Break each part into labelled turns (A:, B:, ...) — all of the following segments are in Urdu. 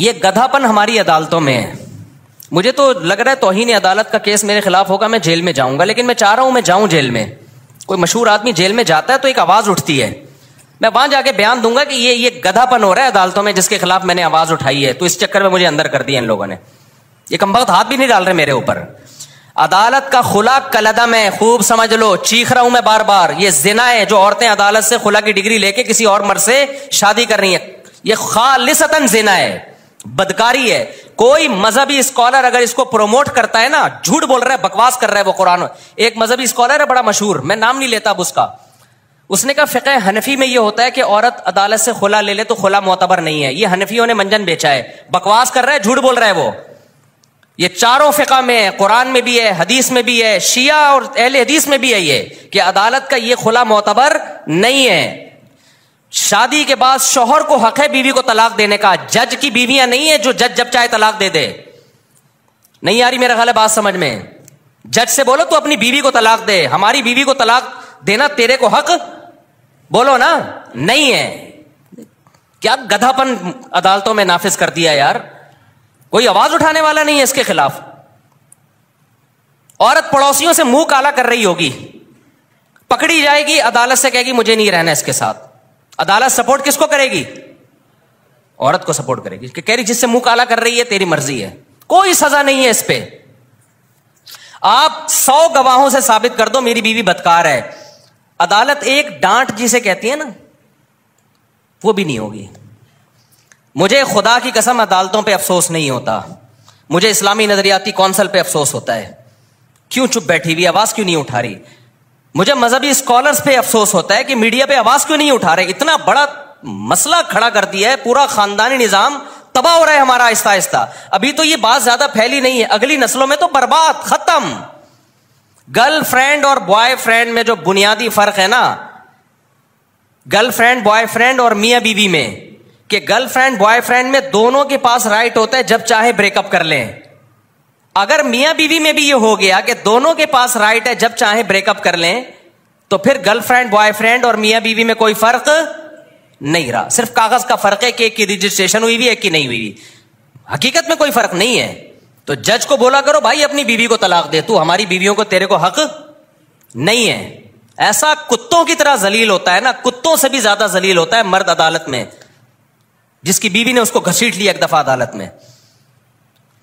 A: یہ گدھا پن ہماری عدالتوں میں ہے. مجھے تو لگ رہا ہے توہین عدالت کا کیس میرے خلاف ہوگا, میں جیل میں جاؤں گا, لیکن میں چاہ رہا ہوں میں جاؤں جیل میں. کوئی مشہور آدمی جیل میں جاتا ہے تو ایک آواز اٹھتی ہے, میں وہاں جا کے بیان دوں گا کہ یہ گدھا پن ہو رہا ہے عدالتوں میں جس کے خلاف میں نے آواز اٹھائی ہے, تو اس چکر میں مجھے اندر کر دیا ان لوگوں نے. یہ کمبخت ہاتھ بھی نہیں ڈال رہے میرے اوپر. عدالت کا خلا کلعدم ہے, خوب سمجھ لو, چیخ رہا ہوں میں بار بار. یہ زنا ہے جو عورتیں عدالت سے خلا کی ڈگری لے کے کسی اور مرد سے شادی کر رہی ہیں, یہ خالصتاً زنا ہے, بدکاری ہے. کوئی مذہبی اسکالر اگر اس کو پروموٹ کرتا ہے نا, جھوٹ بول رہا ہے, بکواس کر رہا ہے وہ قرآن. ایک مذہبی اسکالر ہے بڑا مشہور, میں نام نہیں لیتا اب اس کا, اس نے کہا فقہ حنفی میں یہ ہوتا ہے کہ عورت عدالت سے خلا لے لے تو خلا معتبر نہیں ہے. یہ حنفیوں نے منجن بیچا ہے, بکواس کر رہا ہے, جھوٹ بول رہا ہے وہ. یہ چاروں فقہ میں ہے, قرآن میں بھی ہے, حدیث میں بھی ہے, شیعہ اور اہل حدیث میں بھی ہے یہ کہ عدالت کا یہ خلا معتبر نہیں ہے. شادی کے بعد شوہر کو حق ہے بیوی کو طلاق دینے کا, جج کی بیویاں نہیں ہے جو جج جب چاہے طلاق دے دے. نہیں آ رہی میرا خیال ہے بات سمجھ میں؟ جج سے بولو تو اپنی بیوی کو طلاق دے, ہماری بیوی کو طلاق دینا تیرے کو حق بولو نا نہیں ہے. کیا گدھا پن عدالتوں میں نافذ کر دیا یار, کوئی آواز اٹھانے والا نہیں ہے اس کے خلاف. عورت پڑوسیوں سے منہ کالا کر رہی ہوگی, پکڑی جائے گی, عدالت سے کہے گی مجھے نہیں رہنا اس کے ساتھ. عدالت سپورٹ کس کو کرے گی؟ عورت کو سپورٹ کرے گی, کہ کہہ رہی جس سے منہ کالا کر رہی ہے تیری مرضی ہے, کوئی سزا نہیں ہے اس پہ. آپ 100 گواہوں سے ثابت کر دو میری بیوی بدکار ہے, عدالت ایک ڈانٹ جسے کہتی ہے نا وہ بھی نہیں ہوگی. مجھے خدا کی قسم عدالتوں پہ افسوس نہیں ہوتا, مجھے اسلامی نظریاتی کونسل پہ افسوس ہوتا ہے. کیوں چپ بیٹھی ہوئی, آواز کیوں نہیں اٹھا رہی؟ مجھے مذہبی اسکالرز پہ افسوس ہوتا ہے کہ میڈیا پہ آواز کیوں نہیں اٹھا رہے. اتنا بڑا مسئلہ کھڑا کر دیا ہے, پورا خاندانی نظام تباہ ہو رہا ہے ہمارا آہستہ آہستہ. ابھی تو یہ بات زیادہ پھیلی نہیں ہے, اگلی نسلوں میں تو برباد, ختم. گرل فرینڈ اور بوائے فرینڈ میں جو بنیادی فرق ہے نا, گرل فرینڈ بوائے فرینڈ اور میاں بیوی میں, کہ گرل فرینڈ بوائے فرینڈ میں دونوں کے پاس رائٹ ہوتا ہے جب چاہے بریک اپ کر لیں. اگر میاں بیوی میں بھی یہ ہو گیا کہ دونوں کے پاس رائٹ ہے جب چاہے بریک اپ کر لیں, تو پھر گرل فرینڈ بوائے فرینڈ اور میاں بیوی میں کوئی فرق نہیں رہا. صرف کاغذ کا فرق ہے کہ ایک کی رجسٹریشن ہوئی ہوئی ایک کی نہیں ہوئی, حقیقت میں کوئی فرق نہیں ہے. تو جج کو بولا کرو بھائی اپنی بیوی کو طلاق دے, تو ہماری بیویوں کو تیرے کو حق نہیں ہے. ایسا کتوں کی طرح ذلیل ہوتا ہے نا, کتوں سے بھی زیادہ ذلیل ہوتا ہے مرد عدالت میں, جس کی بیوی نے اس کو گھسیٹ لیا ایک دفعہ عدالت میں.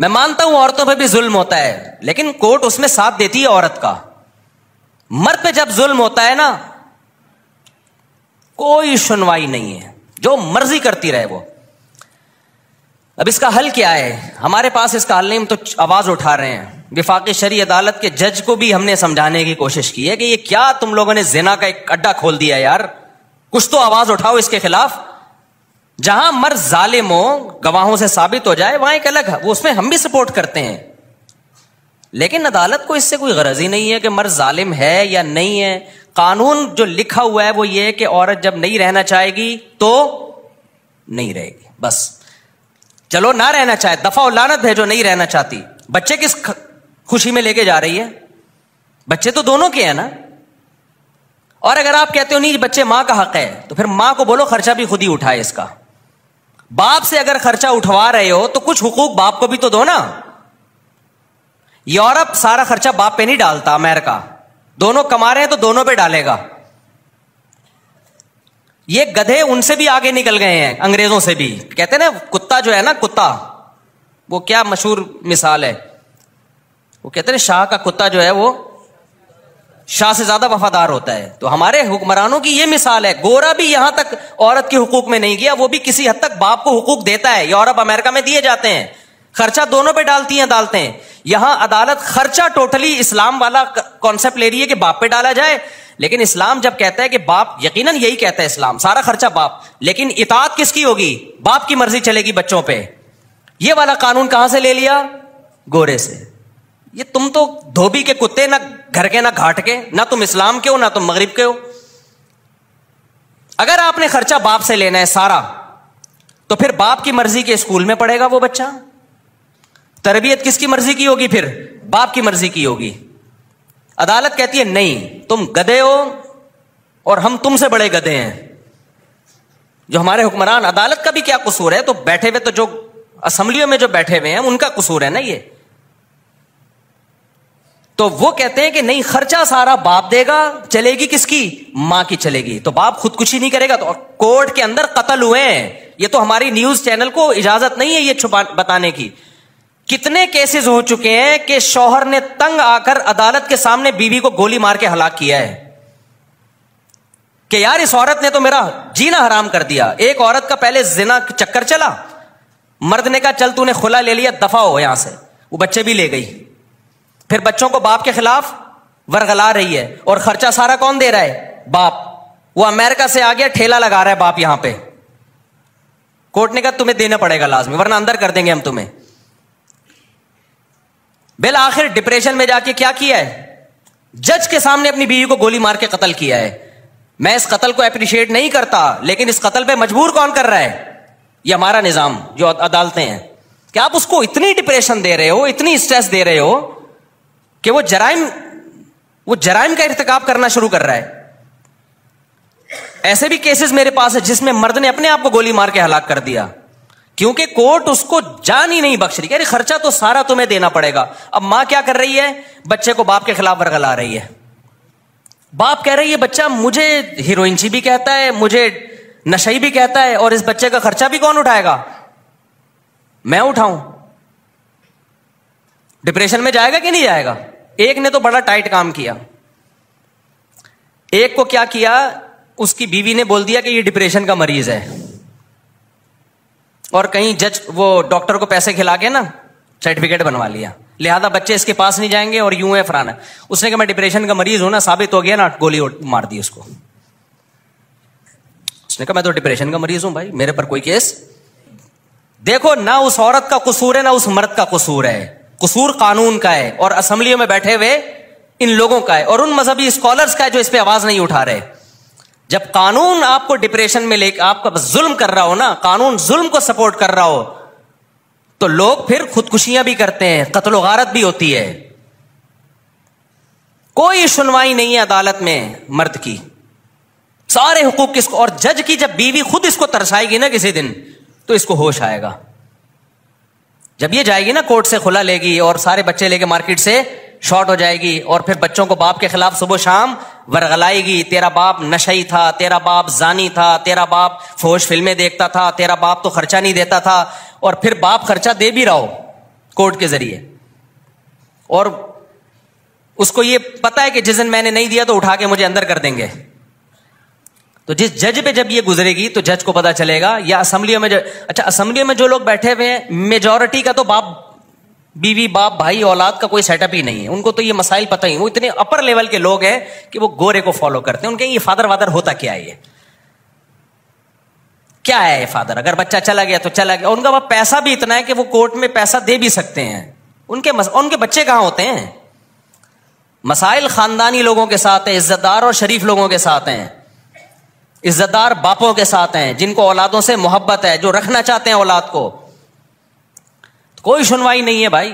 A: میں مانتا ہوں عورتوں پہ بھی ظلم ہوتا ہے, لیکن کورٹ اس میں ساتھ دیتی ہے عورت کا. مرد پہ جب ظلم ہوتا ہے نا کوئی سنوائی نہیں ہے, جو مرضی کرتی رہے وہ. اب اس کا حل کیا ہے؟ ہمارے پاس اس کا حل نہیں, ہم تو آواز اٹھا رہے ہیں. وفاقی شرعی عدالت کے جج کو بھی ہم نے سمجھانے کی کوشش کی ہے کہ یہ کیا تم لوگوں نے زنا کا ایک اڈا کھول دیا یار, کچھ تو آواز اٹھاؤ اس کے خلاف. جہاں مرد ظالم ہو, گواہوں سے ثابت ہو جائے, وہاں ایک الگ, وہ اس میں ہم بھی سپورٹ کرتے ہیں. لیکن عدالت کو اس سے کوئی غرض ہی نہیں ہے کہ مرد ظالم ہے یا نہیں ہے. قانون جو لکھا ہوا ہے وہ یہ ہے کہ عورت جب نہیں رہنا چاہے گی تو نہیں رہے گی, بس. چلو نہ رہنا چاہے, دفعہ و لعنت بھیجو, نہیں رہنا چاہتی, بچے کس خوشی میں لے کے جا رہی ہے؟ بچے تو دونوں کے ہیں نا. اور اگر آپ کہتے ہو نہیں بچے ماں کا حق ہے, تو پھر ماں کو بولو خرچہ بھی خود ہی اٹھائے اس کا. باپ سے اگر خرچہ اٹھوا رہے ہو تو کچھ حقوق باپ کو بھی تو دو نا. یورپ سارا خرچہ باپ پہ نہیں ڈالتا, امریکہ دونوں کما رہے ہیں تو دونوں پہ ڈالے گا. یہ گدھے ان سے بھی آگے نکل گئے ہیں, انگریزوں سے بھی. کہتے ہیں نا کتا جو ہے نا, کتا, وہ کیا مشہور مثال ہے, وہ کہتے ہیں شاہ کا کتا جو ہے وہ شاہ سے زیادہ وفادار ہوتا ہے. تو ہمارے حکمرانوں کی یہ مثال ہے. گورا بھی یہاں تک عورت کے حقوق میں نہیں گیا, وہ بھی کسی حد تک باپ کو حقوق دیتا ہے. یورپ امریکہ میں دیے جاتے ہیں, خرچہ دونوں پہ ڈالتی ہیں عدالتیں. یہاں عدالت خرچہ ٹوٹلی اسلام والا کانسیپٹ لے رہی ہے کہ باپ پہ ڈالا جائے. لیکن اسلام جب کہتا ہے کہ باپ, یقیناً یہی کہتا ہے اسلام, سارا خرچہ باپ, لیکن اطاعت کس کی ہوگی؟ باپ کی مرضی چلے گی بچوں پہ. یہ والا قانون کہاں سے لے لیا؟ گورے سے. یہ تم تو دھوبی کے کتے, نہ گھر کے نہ گھاٹ کے, نہ تم اسلام کے ہو نہ تم مغرب کے ہو. اگر آپ نے خرچہ باپ سے لینا ہے سارا, تو پھر باپ کی مرضی کے اسکول میں پڑھے گا وہ بچہ. تربیت کس کی مرضی کی ہوگی؟ پھر باپ کی مرضی کی ہوگی. عدالت کہتی ہے نہیں, تم گدھے ہو اور ہم تم سے بڑے گدھے ہیں. جو ہمارے حکمران, عدالت کا بھی کیا قصور ہے؟ تو بیٹھے ہوئے تو جو اسمبلیوں میں جو بیٹھے ہوئے ہیں ان کا قصور ہے نا یہ. تو وہ کہتے ہیں کہ نہیں, خرچہ سارا باپ دے گا, چلے گی کس کی, ماں کی چلے گی. تو باپ خودکشی نہیں کرے گا. تو کورٹ کے اندر قتل ہوئے ہیں. یہ تو ہماری نیوز چینل کو اجازت نہیں ہے یہ بتانے کی. کتنے کیسز ہو چکے ہیں کہ شوہر نے تنگ آ کر عدالت کے سامنے بیوی کو گولی مار کے ہلاک کیا ہے کہ یار اس عورت نے تو میرا جینا حرام کر دیا. ایک عورت کا پہلے زنا چکر چلا, مرد نے کہا چل تو نے خلا لے لیا, دفع ہو یہاں سے, وہ بچے بھی لے گئی. پھر بچوں کو باپ کے خلاف ورغلا رہی ہے, اور خرچہ سارا کون دے رہا ہے, باپ. وہ امریکہ سے آ گیا, ٹھیلا لگا رہا ہے باپ یہاں پہ. کورٹ نے کہا تمہیں دینا پڑے گا لازمی, ورنہ اندر کر دیں گے ہم تمہیں. بالآخر ڈپریشن میں جا کے کیا کیا ہے, جج کے سامنے اپنی بیوی کو گولی مار کے قتل کیا ہے. میں اس قتل کو اپریشیٹ نہیں کرتا, لیکن اس قتل پہ مجبور کون کر رہا ہے, یہ ہمارا نظام جو عدالتیں ہیں. کہ آپ اس کو اتنی ڈپریشن دے رہے ہو, اتنی اسٹریس دے رہے ہو کہ وہ جرائم کا ارتکاب کرنا شروع کر رہا ہے. ایسے بھی کیسز میرے پاس ہے جس میں مرد نے اپنے آپ کو گولی مار کے ہلاک کر دیا, کیونکہ کورٹ اس کو جان ہی نہیں بخش رہی. خرچہ تو سارا تمہیں دینا پڑے گا. اب ماں کیا کر رہی ہے, بچے کو باپ کے خلاف ورغلا رہی ہے. باپ کہہ رہی ہے بچہ مجھے ہیروئنچی بھی کہتا ہے, مجھے نشئی بھی کہتا ہے, اور اس بچے کا خرچہ بھی کون اٹھائے گا, میں اٹھاؤں. ڈپریشن میں جائے گا کہ نہیں جائے گا. ایک نے تو بڑا ٹائٹ کام کیا. ایک کو کیا کیا, اس کی بیوی نے بول دیا کہ یہ ڈپریشن کا مریض ہے, اور کہیں جج وہ ڈاکٹر کو پیسے کھلا کے نا سرٹیفکیٹ بنوا لیا, لہذا بچے اس کے پاس نہیں جائیں گے, اور یوں ہے فرانا. اس نے کہا میں ڈپریشن کا مریض ہوں نا, ثابت ہو گیا نا, گولی مار دی اس کو. اس نے کہا میں تو ڈپریشن کا مریض ہوں بھائی, میرے پر کوئی کیس. دیکھو نہ اس عورت کا قصور ہے نہ اس مرد کا قصور ہے, قصور قانون کا ہے, اور اسمبلیوں میں بیٹھے ہوئے ان لوگوں کا ہے, اور ان مذہبی اسکالرز کا ہے جو اس پہ آواز نہیں اٹھا رہے. جب قانون آپ کو ڈپریشن میں لے کے آپ کا ظلم کر رہا ہو نا, قانون ظلم کو سپورٹ کر رہا ہو, تو لوگ پھر خودکشیاں بھی کرتے ہیں, قتل و غارت بھی ہوتی ہے. کوئی سنوائی نہیں ہے عدالت میں مرد کی, سارے حقوق کس کو. اور جج کی جب بیوی خود اس کو ترسائے گی نا کسی دن, تو اس کو ہوش آئے گا. جب یہ جائے گی نا کورٹ سے کھلا لے گی, اور سارے بچے لے کے مارکیٹ سے شارٹ ہو جائے گی, اور پھر بچوں کو باپ کے خلاف صبح شام ورغلائے گی, تیرا باپ نشئی تھا, تیرا باپ زانی تھا, تیرا باپ فحش فلمیں دیکھتا تھا, تیرا باپ تو خرچہ نہیں دیتا تھا. اور پھر باپ خرچہ دے بھی رہا ہو کورٹ کے ذریعے, اور اس کو یہ پتا ہے کہ جس دن میں نے نہیں دیا تو اٹھا کے مجھے اندر کر دیں گے. تو جس جج پہ جب یہ گزرے گی تو جج کو پتا چلے گا. یا اسمبلیوں میں اچھا اسمبلیوں میں جو لوگ بیٹھے ہوئے ہیں, میجورٹی کا تو باپ بیوی باپ بھائی اولاد کا کوئی سیٹ اپ ہی نہیں ہے. ان کو تو یہ مسائل پتہ ہی, وہ اتنے اپر لیول کے لوگ ہیں کہ وہ گورے کو فالو کرتے ہیں. ان کے یہ فادر وادر ہوتا کیا ہے, یہ کیا ہے فادر, اگر بچہ چلا گیا تو چلا گیا. ان کا پیسہ بھی اتنا ہے کہ وہ کورٹ میں پیسہ دے بھی سکتے ہیں. ان کے بچے کہاں ہوتے ہیں. مسائل خاندانی لوگوں کے ساتھ ہیں, عزت دار اور شریف لوگوں کے ساتھ ہیں, عزت دار باپوں کے ساتھ ہیں, جن کو اولادوں سے محبت ہے, جو رکھنا چاہتے ہیں اولاد کو. کوئی سنوائی نہیں ہے بھائی.